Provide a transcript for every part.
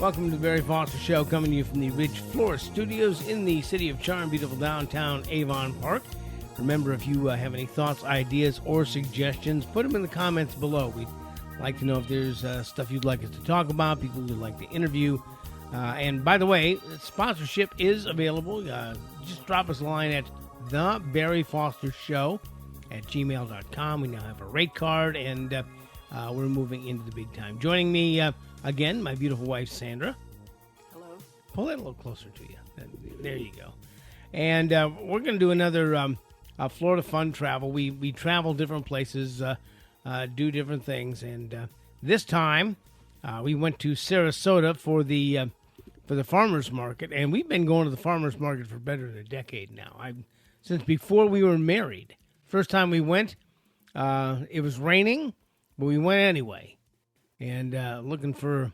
Welcome to the Barry Foster Show, coming to you from the Ridge Florist Studios in the city of charm, beautiful downtown Avon Park. Remember, if you have any thoughts, ideas, or suggestions, put them in the comments below. We'd like to know if there's stuff you'd like us to talk about, people you'd like to interview. And by the way, sponsorship is available. Just drop us a line at thebarryfostershow@gmail.com. We now have a rate card, and we're moving into the big time. Joining me again, my beautiful wife, Sandra. Hello. Pull that a little closer to you. There you go. And we're going to do another Florida fun travel. We travel different places, do different things. And this time, we went to Sarasota for the farmers market. And we've been going to the farmers market for better than a decade now. Since before we were married. First time we went, it was raining, but we went anyway. And looking for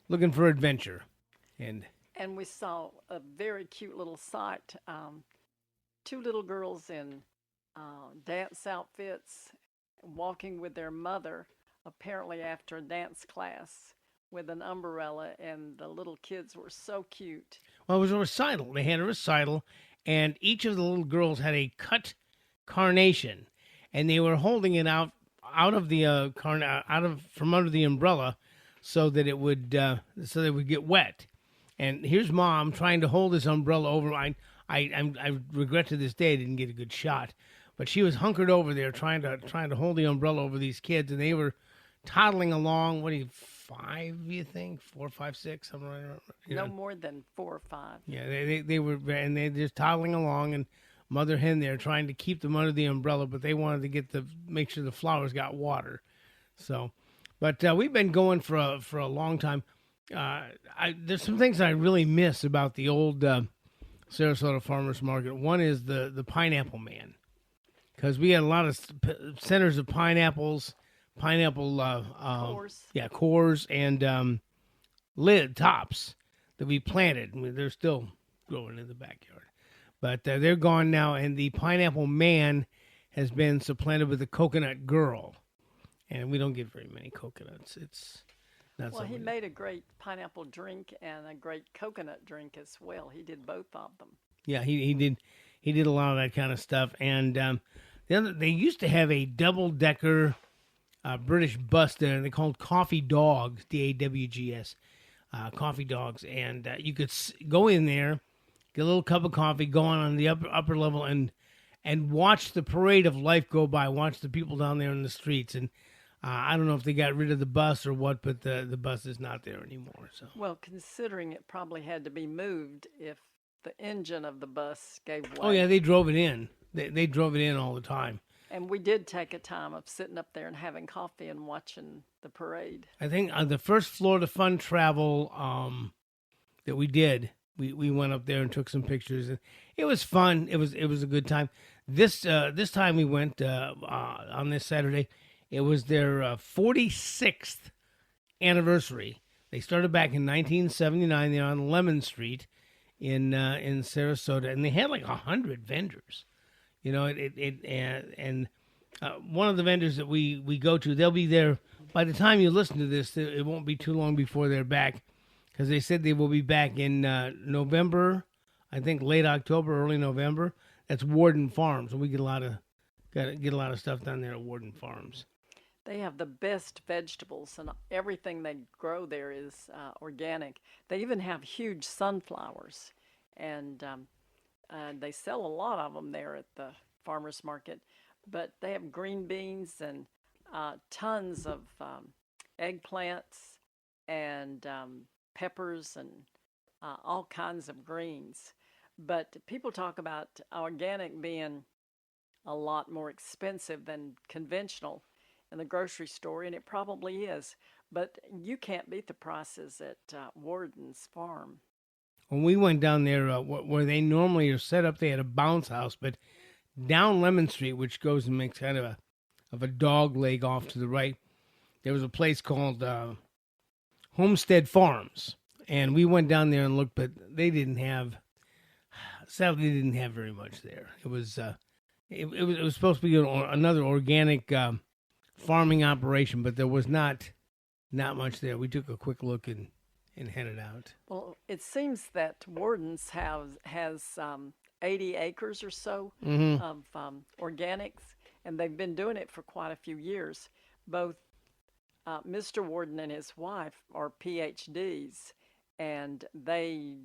adventure. And we saw a very cute little sight. Two little girls in dance outfits walking with their mother, apparently after a dance class, with an umbrella, and the little kids were so cute. Well, it was a recital. They had a recital, and each of the little girls had a cut carnation, and they were holding it out of the from under the umbrella, so that it would get wet. And here's Mom trying to hold this umbrella over. I regret to this day I didn't get a good shot, but she was hunkered over there trying to hold the umbrella over these kids, and they were toddling along. What are you, 5? You think 4, 5, 6, something like that? No more than 4 or 5. Yeah, they were, and they just toddling along, and Mother hen there trying to keep them under the umbrella, but they wanted to make sure the flowers got water. So, but we've been going for a long time. There's some things I really miss about the old Sarasota Farmers Market. One is the Pineapple Man, because we had a lot of centers of pineapple cores and lid tops that we planted. I mean, they're still growing in the backyard. But they're gone now, and the Pineapple Man has been supplanted with the Coconut Girl. And we don't get very many coconuts. It's not so. Well, he made a great pineapple drink and a great coconut drink as well. He did both of them. Yeah, he did a lot of that kind of stuff. And they used to have a double-decker British bus there, and they called Coffee Dogs, DAWGS, Coffee Dogs. And you could go in there, get a little cup of coffee, go on the upper level, and watch the parade of life go by. Watch the people down there in the streets. And I don't know if they got rid of the bus or what, but the bus is not there anymore. So, well, considering it probably had to be moved if the engine of the bus gave way. Oh yeah, they drove it in. They drove it in all the time. And we did take a time of sitting up there and having coffee and watching the parade. I think the first Florida Fun travel that we did. We went up there and took some pictures, and it was fun. It was a good time. This time we went on this Saturday. It was their 46th anniversary. They started back in 1979. They're on Lemon Street in Sarasota, and they had like 100 vendors. You know, and one of the vendors that we go to, they'll be there by the time you listen to this. It won't be too long before they're back. Because they said they will be back in November, I think late October, early November. That's Warden Farms, and we get a lot of stuff down there at Warden Farms. They have the best vegetables, and everything they grow there is organic. They even have huge sunflowers, and they sell a lot of them there at the farmers market. But they have green beans and tons of eggplants and peppers and all kinds of greens. But people talk about organic being a lot more expensive than conventional in the grocery store, and it probably is. But you can't beat the prices at Warden's Farm. When we went down there, where they normally are set up, they had a bounce house, but down Lemon Street, which goes and makes kind of a dog leg off to the right, there was a place called Homestead Farms, and we went down there and looked, but they didn't have very much there. It was supposed to be another organic farming operation, but there was not much there. We took a quick look and and headed out. Well, it seems that Warden's has 80 acres or so Mm-hmm. of organics, and they've been doing it for quite a few years. Both Mr. Warden and his wife are PhDs, and they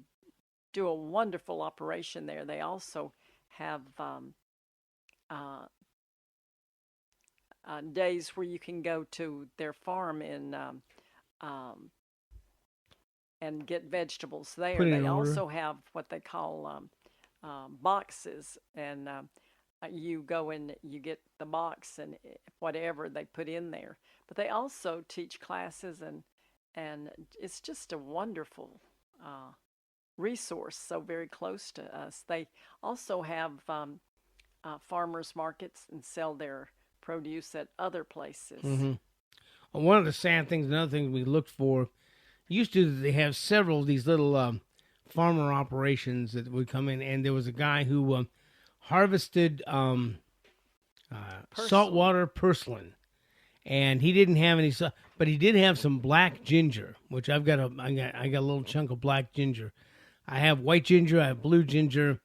do a wonderful operation there. They also have uh, days where you can go to their farm um, and get vegetables there. Put in They order. also have what they call boxes, and you go and you get the box and whatever they put in there. But they also teach classes, and it's just a wonderful resource, so very close to us. They also have farmers markets and sell their produce at other places. Mm-hmm. One of the sad things, another thing we looked for, used to they have several of these little farmer operations that would come in, and there was a guy who harvested saltwater purslane, and he didn't have any, but he did have some black ginger, which I got a little chunk of black ginger. I have white ginger, I have blue ginger,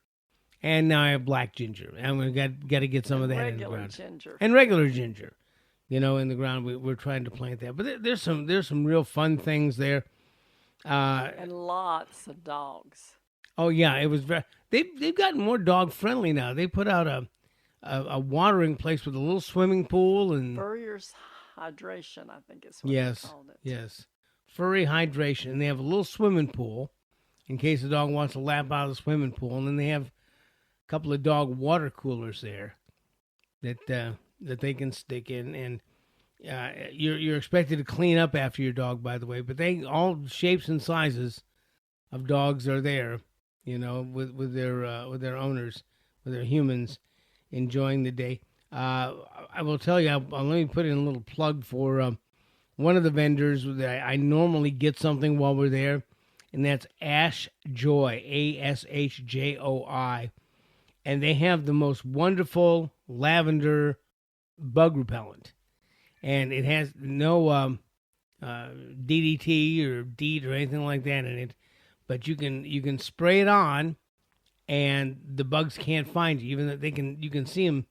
and now I have black ginger. And we got to get some of that in the ground. Ginger. And regular ginger, in the ground. We're trying to plant that, but there's some real fun things there. And lots of dogs. Oh yeah, it was very. They've gotten more dog friendly now. They put out a watering place with a little swimming pool and Furrier's Hydration, I think is what yes, they called it. yes, furry hydration. And they have a little swimming pool in case the dog wants to lap out of the swimming pool. And then they have a couple of dog water coolers there that they can stick in. And you're expected to clean up after your dog, by the way. But they all shapes and sizes of dogs are there. With their owners, with their humans, enjoying the day. I will tell you, let me put in a little plug for one of the vendors that I normally get something while we're there, and that's Ash Joy, ASHJOI. And they have the most wonderful lavender bug repellent. And it has no DDT or DEET or anything like that in it. But you can spray it on, and the bugs can't find you. Even though you can see them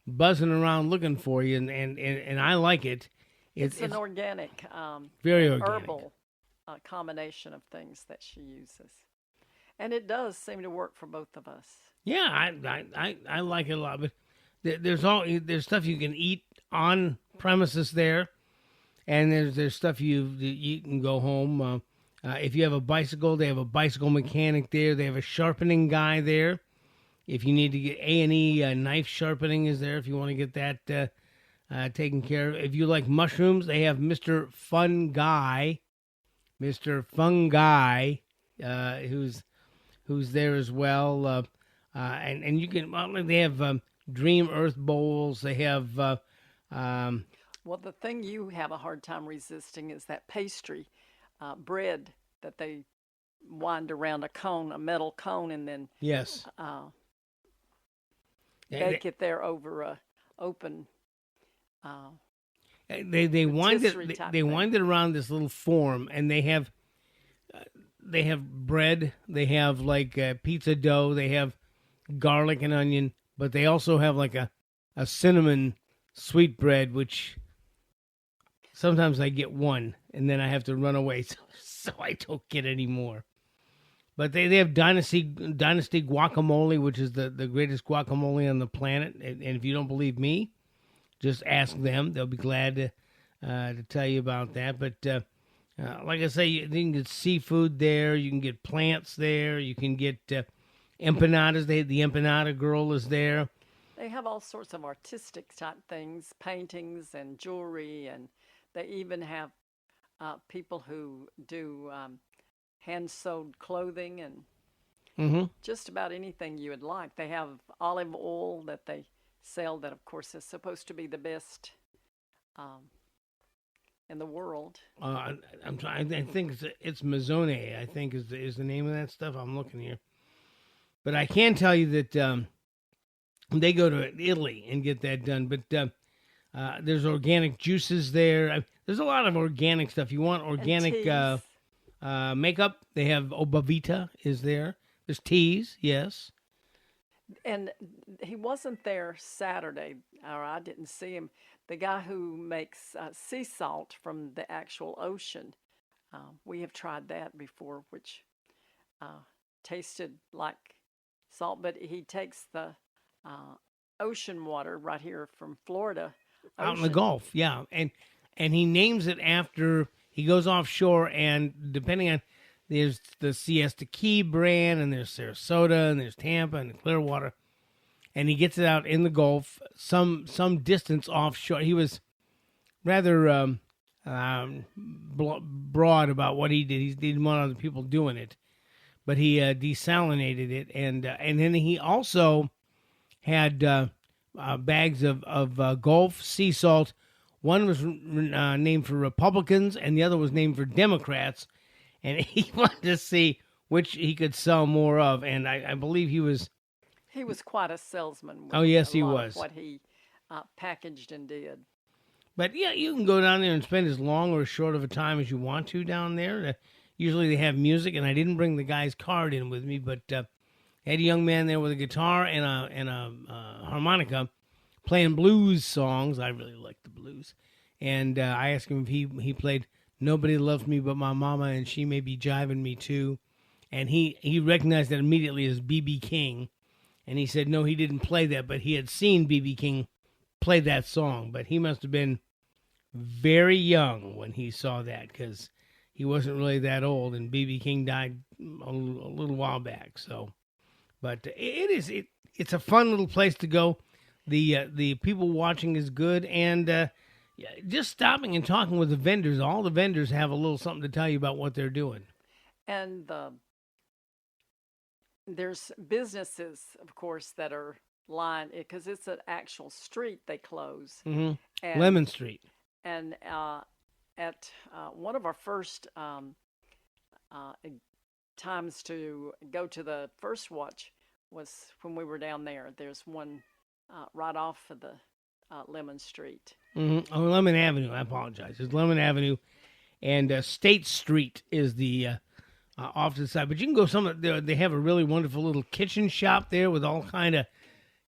buzzing around looking for you, and I like it. It's an organic, very organic herbal combination of things that she uses, and it does seem to work for both of us. Yeah, I like it a lot. But there's stuff you can eat on premises there, and there's stuff you can go home. If you have a bicycle, they have a bicycle mechanic there. They have a sharpening guy there. If you need to get A&E knife sharpening is there if you want to get that taken care of. If you like mushrooms, they have Mr. Fun Guy, who's there as well. And you can they have Dream Earth bowls. They have well, the thing you have a hard time resisting is that pastry. Bread that they wind around a metal cone, and then yes, bake it there over a open. They wind it around this little form, and they have bread. They have like pizza dough. They have garlic and onion, but they also have like a cinnamon sweet bread, which. Sometimes I get one, and then I have to run away, so I don't get any more. But they have Dynasty guacamole, which is the greatest guacamole on the planet. And if you don't believe me, just ask them. They'll be glad to tell you about that. But like I say, you can get seafood there. You can get plants there. You can get empanadas. The empanada girl is there. They have all sorts of artistic type things, paintings and jewelry, and they even have people who do hand-sewed clothing and just about anything you would like. They have olive oil that they sell that, of course, is supposed to be the best in the world. I'm trying. I think it's Mazzone. I think is the name of that stuff. I'm looking here, but I can tell you that they go to Italy and get that done. But there's organic juices there. There's a lot of organic stuff. You want organic Makeup, they have Obavita is there. There's teas, yes. And he wasn't there Saturday, or I didn't see him. The guy who makes sea salt from the actual ocean. We have tried that before, which uh, tasted like salt, but he takes the uh, ocean water right here from Florida Out in the ocean. Gulf, yeah. And he names it after he goes offshore, and depending on there's the Siesta Key brand, and there's Sarasota, and there's Tampa, and Clearwater, and he gets it out in the Gulf, some distance offshore. He was rather broad about what he did. He didn't want other people doing it, but he desalinated it, and then he also had bags of Gulf sea salt. One was named for Republicans, and the other was named for Democrats. And he wanted to see which he could sell more of. And I believe he was. He was quite a salesman with Oh, yes, a he lot was. of what he packaged and did. But yeah, you can go down there and spend as long or as short of a time as you want to down there. Usually they have music, and I didn't bring the guy's card in with me, but I had a young man there with a guitar and a harmonica playing blues songs. I really like the blues. And I asked him if he played Nobody Loves Me But My Mama, and She May Be Jiving Me Too. And he recognized that immediately as B.B. King. And he said no, he didn't play that, but he had seen B.B. King play that song. But he must have been very young when he saw that, because he wasn't really that old, and B.B. King died a little while back. So, but it's a fun little place to go. The people watching is good, and just stopping and talking with the vendors. All the vendors have a little something to tell you about what they're doing. And there's businesses, of course, that are lined because it's an actual street they close. Mm-hmm. And Lemon Street. and at one of our first times to go to the first watch was when we were down there. There's one right off of the Lemon Street. Mm-hmm. Oh, Lemon Avenue. I apologize. It's Lemon Avenue, and State Street is the off to the side. But you can go they have a really wonderful little kitchen shop there with all kind of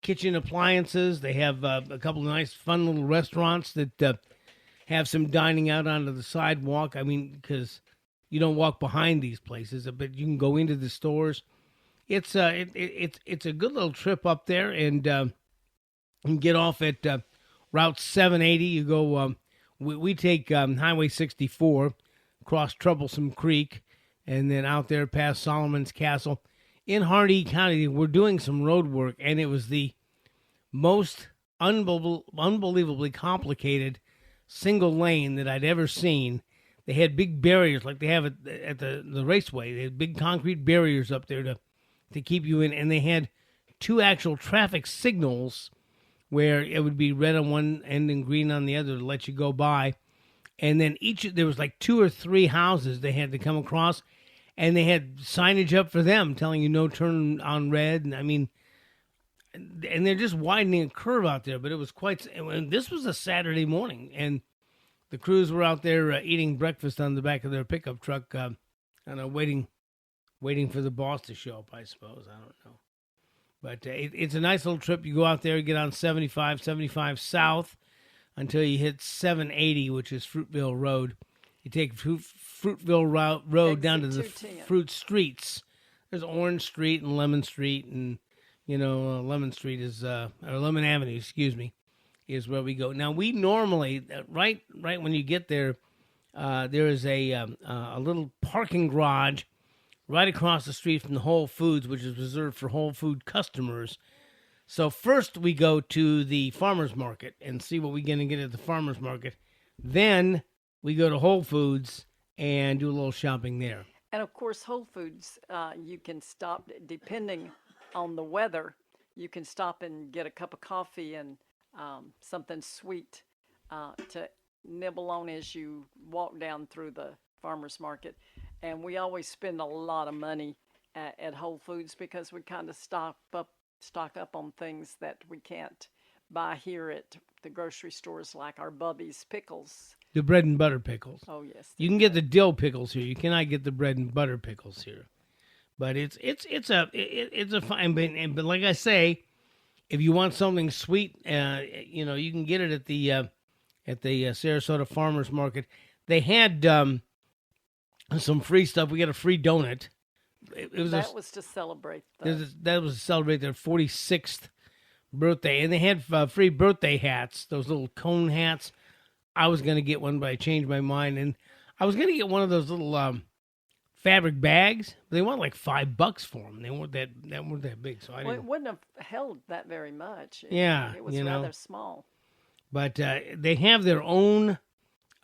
kitchen appliances. They have a couple of nice, fun little restaurants that have some dining out onto the sidewalk. I mean, because you don't walk behind these places, but you can go into the stores. It's it's a good little trip up there, and you can get off at Route 780. You go. We take Highway 64 across Troublesome Creek, and then out there past Solomon's Castle. In Hardee County, we're doing some road work, and it was the most unbelievably complicated single lane that I'd ever seen. They had big barriers like they have at the raceway. They had big concrete barriers up there to keep you in, and they had two actual traffic signals where it would be red on one end and green on the other to let you go by. And then there was like 2 or 3 houses they had to come across, and they had signage up for them telling you no turn on red. And I mean, and they're just widening a curve out there, but it was and this was a Saturday morning, and the crews were out there eating breakfast on the back of their pickup truck, waiting for the boss to show up, I suppose. I don't know. But it's a nice little trip. You go out there, get on 75 south until you hit 780, which is Fruitville Road. You take Fruitville Road down to the Fruit Streets. There's Orange Street and Lemon Street, and Lemon Street is or Lemon Avenue, excuse me, is where we go. Now we normally right when you get there, there is a little parking garage right across the street from the Whole Foods, which is reserved for Whole Food customers. So first we go to the farmer's market and see what we're going to get at the farmer's market. Then we go to Whole Foods and do a little shopping there. And of course, Whole Foods, you can stop, depending on the weather, you can stop and get a cup of coffee and something sweet to nibble on as you walk down through the farmer's market. And we always spend a lot of money at Whole Foods because we kind of stock up on things that we can't buy here at the grocery stores, like our Bubby's pickles. The bread and butter pickles. Oh yes, You can get the dill pickles here. You cannot get the bread and butter pickles here. But it's a fine. But like I say, if you want something sweet, you can get it at the Sarasota Farmers Market. They had some free stuff. We got a free donut. That was to celebrate. That was to celebrate their 46th birthday, and they had free birthday hats. Those little cone hats. I was gonna get one, but I changed my mind, and I was gonna get one of those little fabric bags. They want like $5 for them. They weren't that big, so I didn't. It wouldn't have held that very much. It was rather small. But they have their own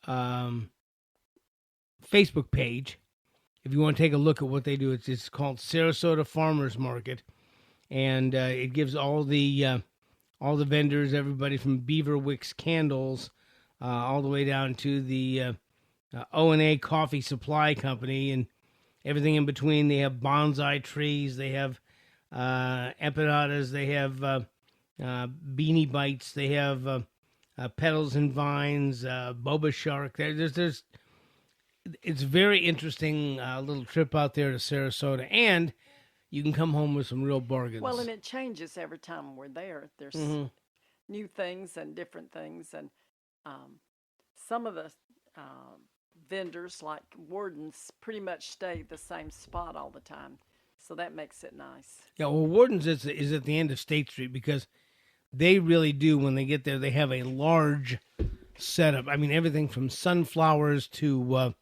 Facebook page. If you want to take a look at what they do, it's called Sarasota Farmers Market, and it gives all the vendors, everybody from Beaver Wicks Candles, all the way down to the O&A Coffee Supply Company, and everything in between. They have bonsai trees, they have empanadas, they have beanie bites, they have petals and vines, boba shark. It's very interesting little trip out there to Sarasota, and you can come home with some real bargains. Well, and it changes every time we're there. There's new things and different things, and some of the vendors, like Warden's, pretty much stay the same spot all the time, so that makes it nice. Yeah, well, Warden's is at the end of State Street, because they really do, when they get there, they have a large setup. I mean, everything from sunflowers to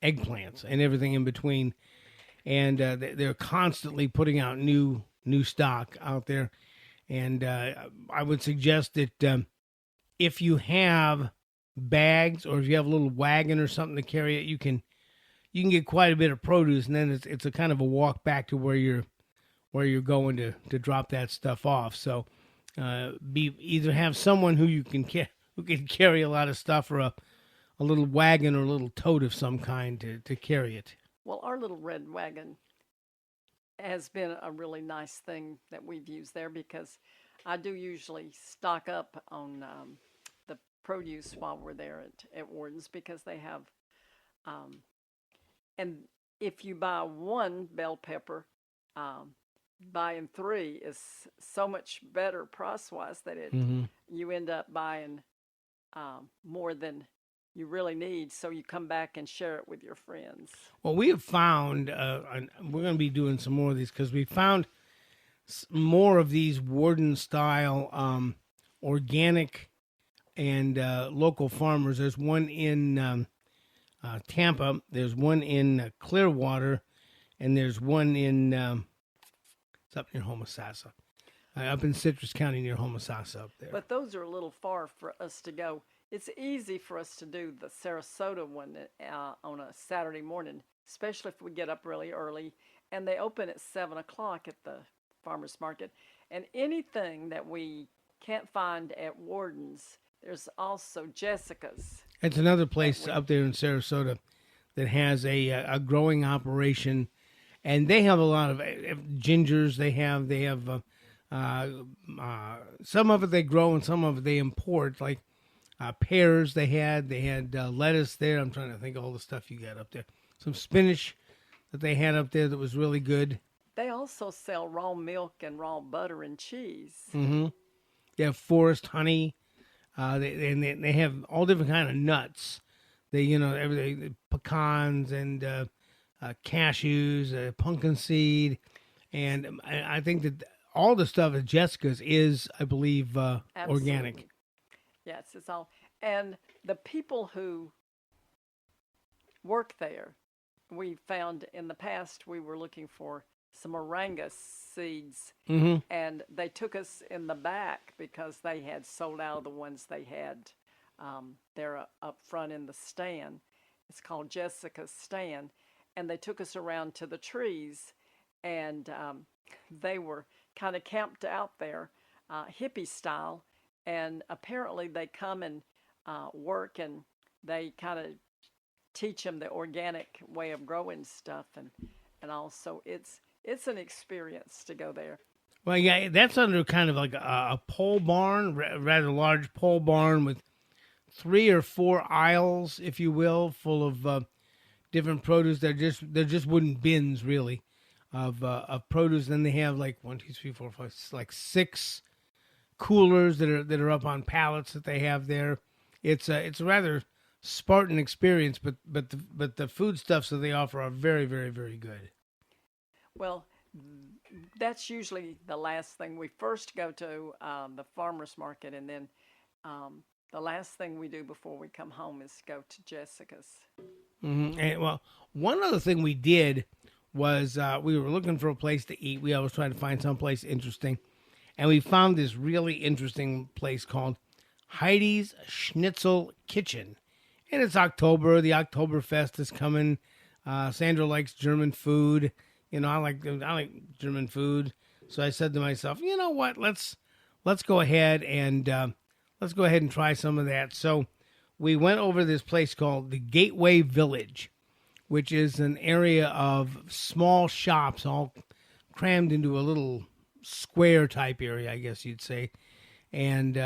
eggplants and everything in between, and they're constantly putting out new stock out there. And I would suggest that if you have bags, or if you have a little wagon or something to carry it, you can get quite a bit of produce, and then it's a kind of a walk back to where you're going to drop that stuff off. So either have someone who can carry a lot of stuff, or a little wagon or a little tote of some kind to carry it. Well, our little red wagon has been a really nice thing that we've used there, because I do usually stock up on the produce while we're there at Warden's, because they have, and if you buy one bell pepper, buying 3 is so much better price-wise that you end up buying more than you really need, so you come back and share it with your friends. Well, we have found, and we're going to be doing some more of these, because we found more of these Warden-style organic and local farmers. There's one in Tampa, there's one in Clearwater, and there's one in, it's up near Homosassa, up in Citrus County near Homosassa up there. But those are a little far for us to go. It's easy for us to do the Sarasota one on a Saturday morning, especially if we get up really early. And they open at 7 o'clock at the farmers market. And anything that we can't find at Warden's, there's also Jessica's. It's another place up there in Sarasota that has a growing operation, and they have a lot of gingers. They have some of it they grow and some of it they import, like pears. They had lettuce there. I'm trying to think of all the stuff you got up there. Some spinach that they had up there that was really good. They also sell raw milk and raw butter and cheese. Mm-hmm. They have forest honey. They have all different kind of nuts. They everything, pecans and cashews, pumpkin seed, and I think that all the stuff at Jessica's is, I believe, organic. Yes, it's all. And the people who work there, we found in the past we were looking for some moringa seeds, and they took us in the back because they had sold out of the ones they had there up front in the stand. It's called Jessica's Stand, and they took us around to the trees, and they were kind of camped out there, hippie style, and apparently they come and work, and they kind of teach them the organic way of growing stuff, and also it's an experience to go there. Well, yeah, that's under kind of like a pole barn, rather large pole barn with three or four aisles, if you will, full of different produce. They're just wooden bins, really, of produce. Then they have like 1, 2, 3, 4, 5, like 6 coolers that are up on pallets that they have there. It's a rather Spartan experience, but the foodstuffs that they offer are very, very, very good. Well, that's usually the last thing. We first go to the farmer's market, and then the last thing we do before we come home is go to Jessica's. And, well, one other thing we did was we were looking for a place to eat. We always try to find someplace interesting, and we found this really interesting place called Heidi's Schnitzel Kitchen. And it's October. The Oktoberfest is coming. Sandra likes German food. You know, I like German food. So I said to myself, you know what? Let's go ahead and try some of that. So we went over to this place called the Gateway Village, which is an area of small shops all crammed into a little square type area, I guess you'd say. And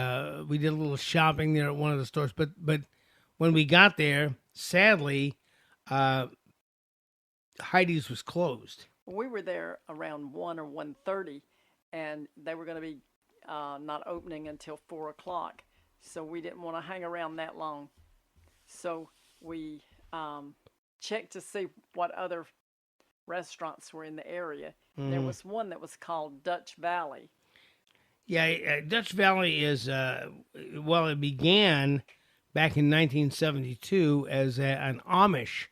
we did a little shopping there at one of the stores. But when we got there, sadly, Heidi's was closed. We were there around 1 or 1:30, and they were going to be not opening until 4 o'clock. So we didn't want to hang around that long. So we checked to see what other restaurants were in the area. Mm. There was one that was called Dutch Valley. Yeah, Dutch Valley is, it began back in 1972 as an Amish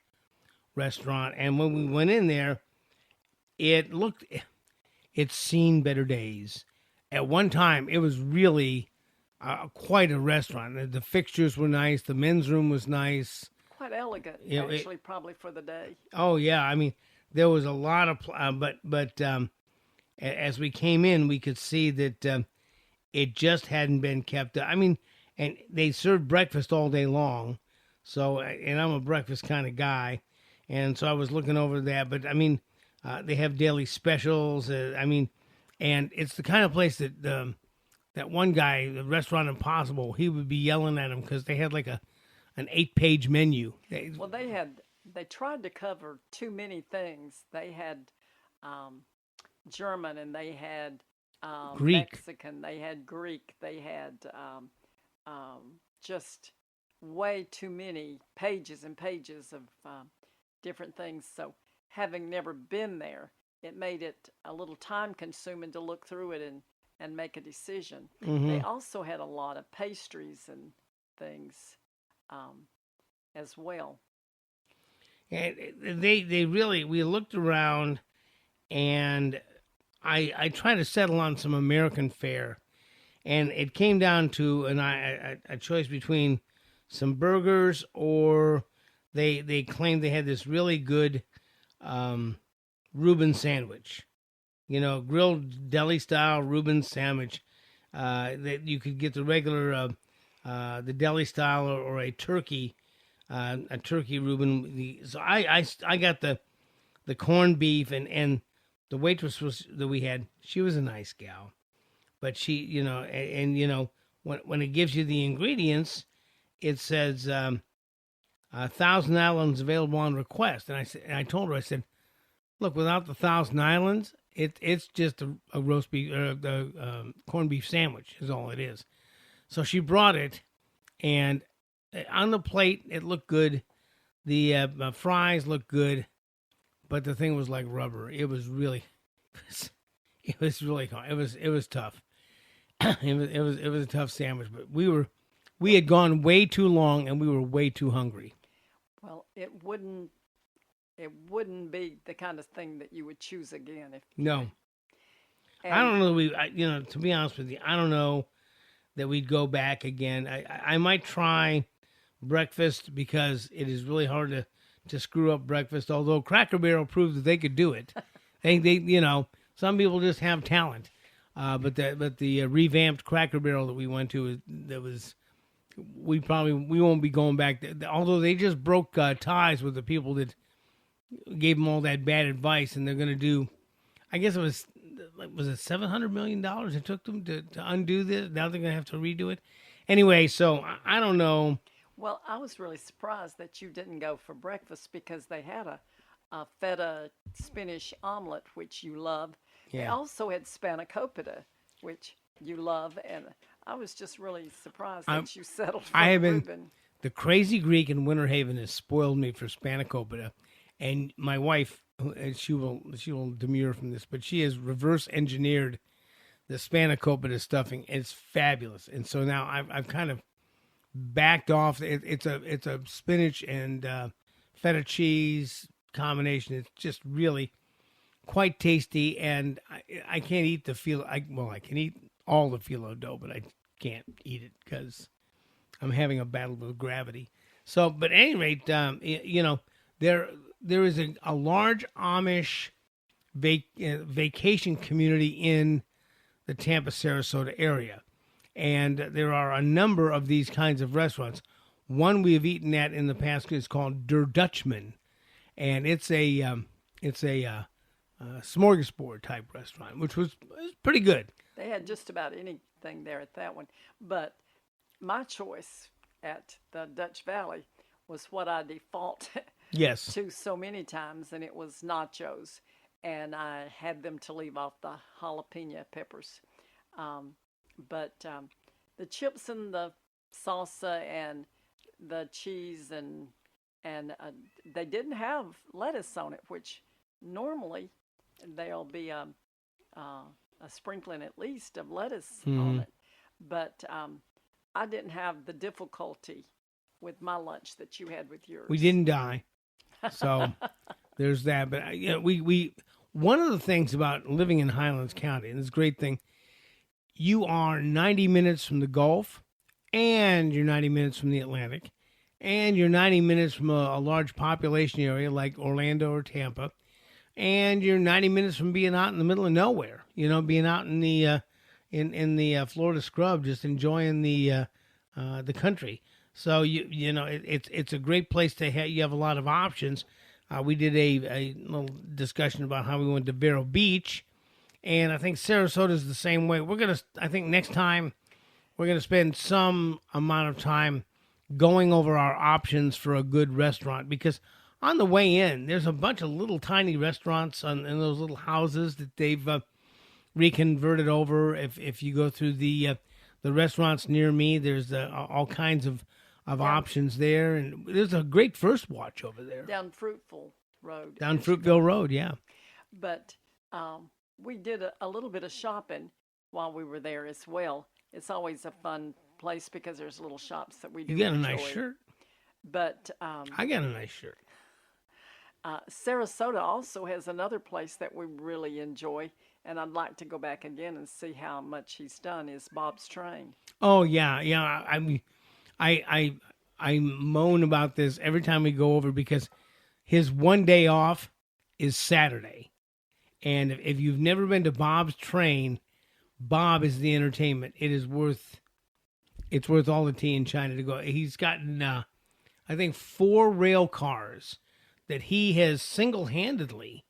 restaurant. And when we went in there, it's seen better days. At one time, it was really quite a restaurant. The fixtures were nice. The men's room was nice. Quite elegant, actually, probably for the day. Oh, yeah. I mean, there was a lot of, but as we came in, we could see that it just hadn't been kept up. I mean, and they served breakfast all day long. So, and I'm a breakfast kind of guy. And so I was looking over that. But, I mean, they have daily specials. And it's the kind of place that that one guy, the Restaurant Impossible, he would be yelling at them because they had like an 8-page menu. Well, they tried to cover too many things. They had German, and they had Greek. Mexican, they had Greek, they had just way too many pages and pages of different things. So having never been there, it made it a little time consuming to look through it and make a decision. Mm-hmm. They also had a lot of pastries and things as well. And they really, we looked around, and I tried to settle on some American fare, and it came down to a choice between some burgers, or they claimed they had this really good Reuben sandwich, you know, grilled deli style Reuben sandwich. That you could get the regular the deli style or a turkey Reuben. So I got the corned beef, and the waitress that we had, she was a nice gal, but she, you know, and you know, when it gives you the ingredients, it says 1,000 Islands available on request. And I told her, I said, look, without the 1,000 Islands, it's just a roast beef or the corned beef sandwich is all it is. So she brought it, and on the plate it looked good. The fries looked good, but the thing was like rubber. It was really, it was really tough. It was a tough sandwich, but we had gone way too long, and we were way too hungry. Well, it wouldn't be the kind of thing that you would choose again if no. I don't know. To be honest with you, I don't know that we'd go back again. I might try breakfast because it is really hard to screw up breakfast. Although Cracker Barrel proved that they could do it. they you know, some people just have talent. But the revamped Cracker Barrel that we went to, we won't be going back. Although they just broke ties with the people that gave them all that bad advice, and they're going to do, I guess it was it $700 million it took them to undo this. Now they're going to have to redo it. Anyway, so I don't know. Well, I was really surprised that you didn't go for breakfast because they had a feta spinach omelet, which you love. They Yeah, also had spanakopita, which you love, and I was just really surprised I'm, that you settled I for the have been Reuben. the crazy Greek in Winter Haven has spoiled me for spanakopita, and my wife, and she will demur from this, but she has reverse engineered the spanakopita stuffing. It's fabulous, and so now I've kind of backed off. It's a spinach and feta cheese combination. It's just really quite tasty, and I can't eat the filo. I can eat all the phyllo dough, but I can't eat it because I'm having a battle with gravity. So, but at any rate, there there is a large Amish vacation community in the Tampa Sarasota area, and there are a number of these kinds of restaurants. One we have eaten at in the past is called Der Dutchman, and it's a smorgasbord type restaurant, which was pretty good. They had just about anything there at that one. But my choice at the Dutch Valley was what I default Yes. to so many times, and it was nachos. And I had them to leave off the jalapeno peppers. Um, but the chips and the salsa and the cheese and they didn't have lettuce on it, which normally there'll be a sprinkling at least of lettuce on Mhm. it. But I didn't have the difficulty with my lunch that you had with yours. We didn't die, so there's that. But we one of the things about living in Highlands County, and this great thing, you are 90 minutes from the Gulf, and you're 90 minutes from the Atlantic, and you're 90 minutes from a large population area like Orlando or Tampa, and you're 90 minutes from being out in the middle of nowhere. Being out in the Florida scrub, just enjoying the country. So it's a great place to have. You have a lot of options. We did a little discussion about how we went to Vero Beach, and I think Sarasota is the same way. I think next time we're gonna spend some amount of time going over our options for a good restaurant, because on the way in, there's a bunch of little tiny restaurants in those little houses that they've reconverted over. If you go through the restaurants near me, there's all kinds of down, options there, and there's a great First Watch over there down Fruitful Road. down as you go. Fruitville Road. Yeah, But we did a little bit of shopping while we were there as well. It's always a fun place because there's little shops that we do you got a enjoy. nice shirt. But I got a nice shirt. Sarasota also has another place that we really enjoy, and I'd like to go back again and see how much he's done. Is Bob's Train. Oh yeah, yeah. I moan about this every time we go over because his one day off is Saturday, and if you've never been to Bob's Train, Bob is the entertainment. It's worth all the tea in China to go. He's gotten I think 4 rail cars that he has single-handedly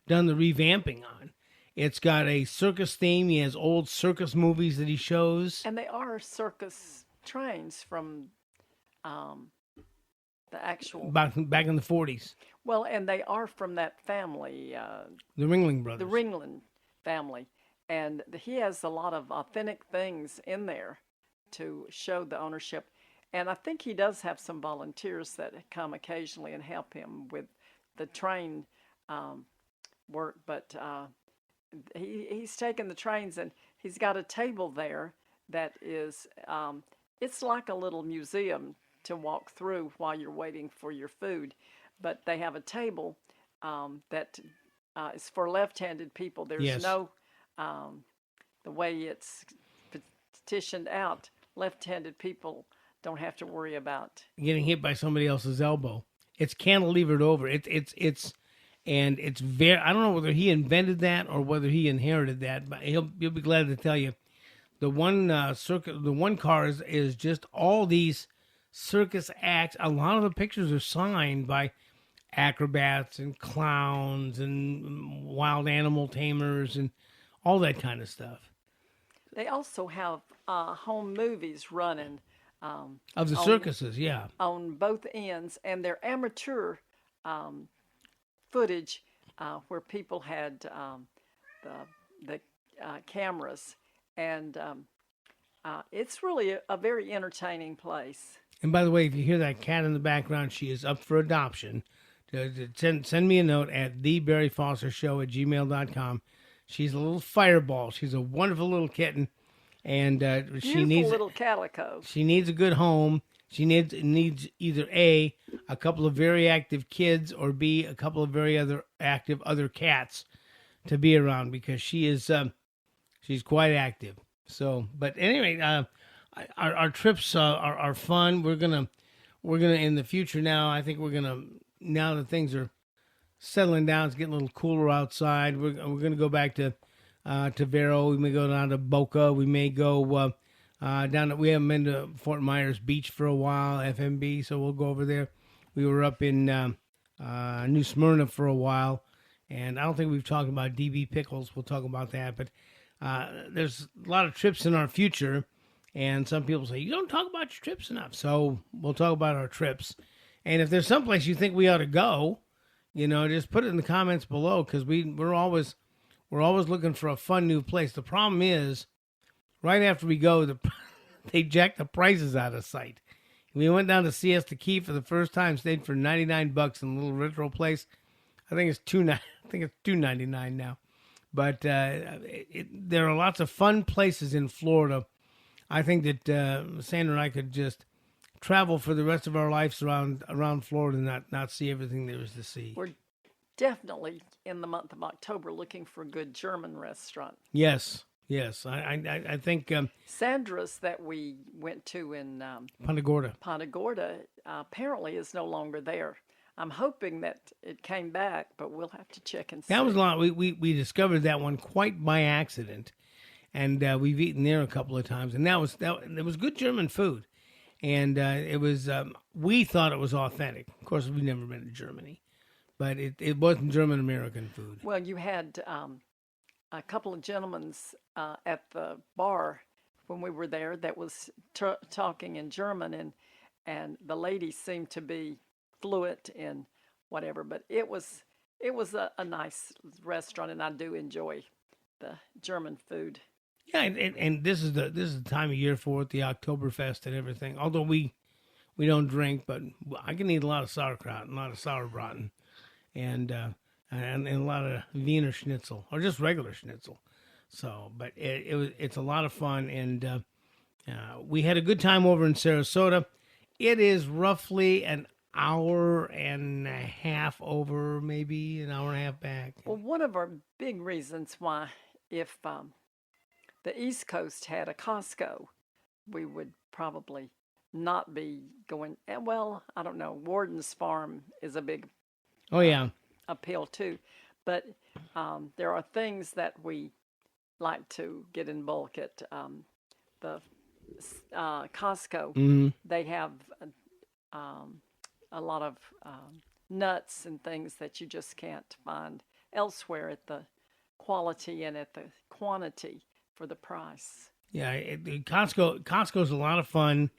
done the revamping on. It's got a circus theme. He has old circus movies that he shows. And they are circus trains from the actual. Back in the 40s. Well, and they are from that family, The Ringling Brothers. the Ringland family. And he has a lot of authentic things in there to show the ownership. And I think he does have some volunteers that come occasionally and help him with the train work. But he's taken the trains, and he's got a table there that is, it's like a little museum to walk through while you're waiting for your food. But they have a table that is for left-handed people. There's Yes. no, the way it's petitioned out, left-handed people don't have to worry about. Getting hit by somebody else's elbow. It's cantilevered over. And it's very. I don't know whether he invented that or whether he inherited that, but he'll be glad to tell you. The one car is just all these circus acts. A lot of the pictures are signed by acrobats and clowns and wild animal tamers and all that kind of stuff. They also have home movies running Of the on circuses, yeah. on both ends, and they're amateur um, footage where people had the cameras, and it's really a very entertaining place. And by the way, if you hear that cat in the background, she is up for adoption. Send me a note at thebarryfostershow@gmail.com. She's a little fireball. She's a wonderful little kitten, and Beautiful little calico. she needs a good home. She needs either a couple of very active kids, or b a couple of very active other cats to be around, because she's quite active. So, but anyway, our trips are fun. We're gonna in the future now. I think now that things are settling down, it's getting a little cooler outside. We're gonna go back to Vero. We may go down to Boca. We may go down to, we haven't been to Fort Myers Beach for a while, FMB. So we'll go over there. We were up in New Smyrna for a while, and I don't think we've talked about DB Pickles. We'll talk about that, but there's a lot of trips in our future, and some people say, you don't talk about your trips enough. So we'll talk about our trips. And if there's someplace you think we ought to go, just put it in the comments below, because we're always looking for a fun new place. The problem is, right after we go, they jack the prices out of sight. We went down to Siesta Key for the first time, stayed for $99 in a little retro place. I think it's $2.99 now. But there are lots of fun places in Florida. I think that Sandra and I could just travel for the rest of our lives around Florida and not see everything there is to see. We're definitely in the month of October looking for a good German restaurant. Yes. I think Sandra's that we went to in Punta Gorda apparently is no longer there. I'm hoping that it came back, but we'll have to check and see. That was a lot. We discovered that one quite by accident, and we've eaten there a couple of times, and it was good German food, and it was we thought it was authentic. Of course, we've never been to Germany, but it wasn't German American food. Well, you had a couple of gentlemen at the bar when we were there that was talking in German, and the lady seemed to be fluent in whatever, but it was a nice restaurant, and I do enjoy the German food. Yeah, and this is the time of year for it, the Oktoberfest and everything. Although we don't drink, but I can eat a lot of sauerkraut and a lot of sauerbraten, and a lot of Wiener Schnitzel, or just regular Schnitzel. So, but it's a lot of fun, and we had a good time over in Sarasota. It is roughly an hour and a half over, maybe an hour and a half back. Well, one of our big reasons why, if the East Coast had a Costco, we would probably not be going. Well, I don't know. Warden's Farm is a big appeal too, but there are things that we like to get in bulk at the Costco. Mm-hmm. They have a lot of nuts and things that you just can't find elsewhere at the quality and at the quantity for the price. Yeah, Costco's a lot of fun,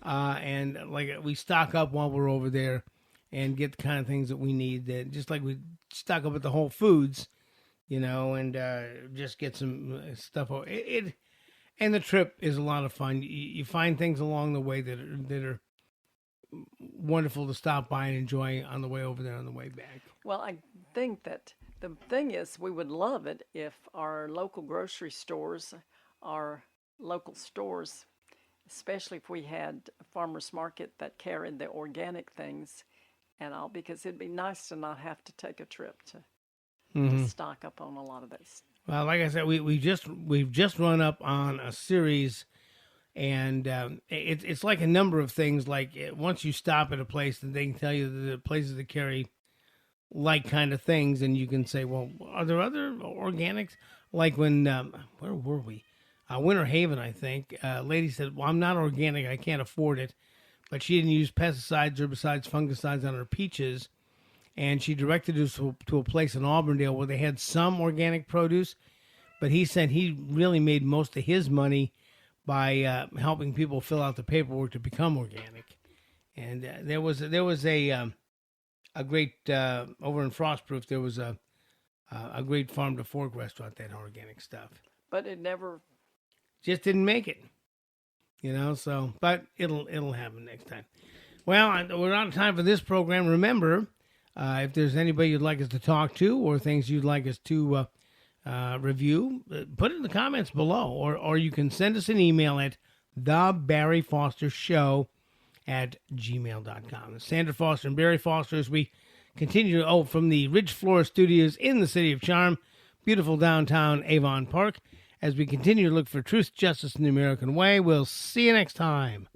and like we stock up while we're over there and get the kind of things that we need. That just like we stock up at the Whole Foods, and just get some stuff. And the trip is a lot of fun. You find things along the way that are wonderful to stop by and enjoy on the way over there, on the way back. Well, I think that the thing is, we would love it if our local grocery stores, our local stores, especially if we had a farmer's market that carried the organic things and all, because it'd be nice to not have to take a trip to stock up on a lot of this. Well, like I said, we've just run up on a series. And it's like a number of things. Like once you stop at a place, then they can tell you the places that carry like kind of things, and you can say, well, are there other organics? Like when where were we? Winter Haven, I think. A lady said, well, I'm not organic, I can't afford it, but she didn't use pesticides, herbicides, fungicides on her peaches, and she directed us to a place in Auburndale where they had some organic produce, but he said he really made most of his money by helping people fill out the paperwork to become organic. And there was a great over in Frostproof. There was a great farm to fork restaurant that had organic stuff. But it never just didn't make it, So, but it'll happen next time. Well, we're out of time for this program. Remember, if there's anybody you'd like us to talk to or things you'd like us to review, put it in the comments below, or you can send us an email at thebarryfostershow@gmail.com. Sandra Foster and Barry Foster, as we continue from the Ridge Flora Studios in the City of Charm, beautiful downtown Avon Park, as we continue to look for truth, justice, and the American way. We'll see you next time.